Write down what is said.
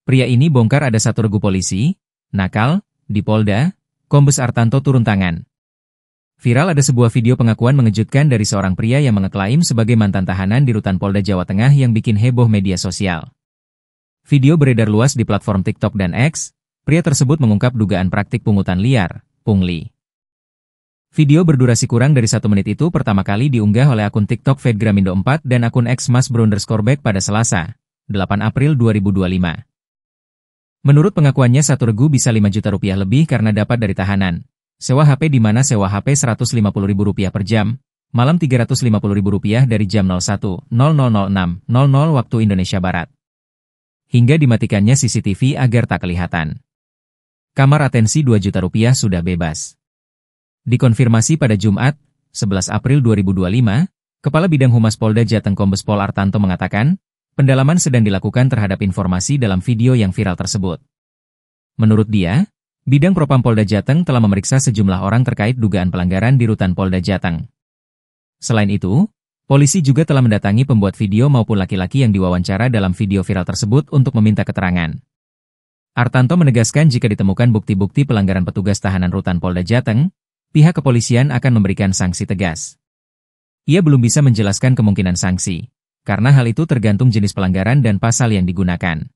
Pria ini bongkar ada satu regu polisi, nakal, di Polda, Kombes Artanto turun tangan. Viral ada sebuah video pengakuan mengejutkan dari seorang pria yang mengeklaim sebagai mantan tahanan di Rutan Polda Jawa Tengah yang bikin heboh media sosial. Video beredar luas di platform TikTok dan X, pria tersebut mengungkap dugaan praktik pungutan liar, pungli. Video berdurasi kurang dari 1 menit itu pertama kali diunggah oleh akun TikTok Fedgramindo 4 dan akun X Mas_Back pada Selasa, 8 April 2025. Menurut pengakuannya satu regu bisa 5 juta rupiah lebih karena dapat dari tahanan. Sewa HP di mana sewa HP Rp150.000 per jam, malam Rp350.000 dari jam 01.0006.00 waktu Indonesia Barat. Hingga dimatikannya CCTV agar tak kelihatan. Kamar atensi 2 juta rupiah sudah bebas. Dikonfirmasi pada Jumat, 11 April 2025, Kepala Bidang Humas Polda Jateng Kombes Pol Artanto mengatakan, pendalaman sedang dilakukan terhadap informasi dalam video yang viral tersebut. Menurut dia, Bidang Propam Polda Jateng telah memeriksa sejumlah orang terkait dugaan pelanggaran di Rutan Polda Jateng. Selain itu, polisi juga telah mendatangi pembuat video maupun laki-laki yang diwawancara dalam video viral tersebut untuk meminta keterangan. Artanto menegaskan jika ditemukan bukti-bukti pelanggaran petugas tahanan Rutan Polda Jateng, pihak kepolisian akan memberikan sanksi tegas. Ia belum bisa menjelaskan kemungkinan sanksi, karena hal itu tergantung jenis pelanggaran dan pasal yang digunakan.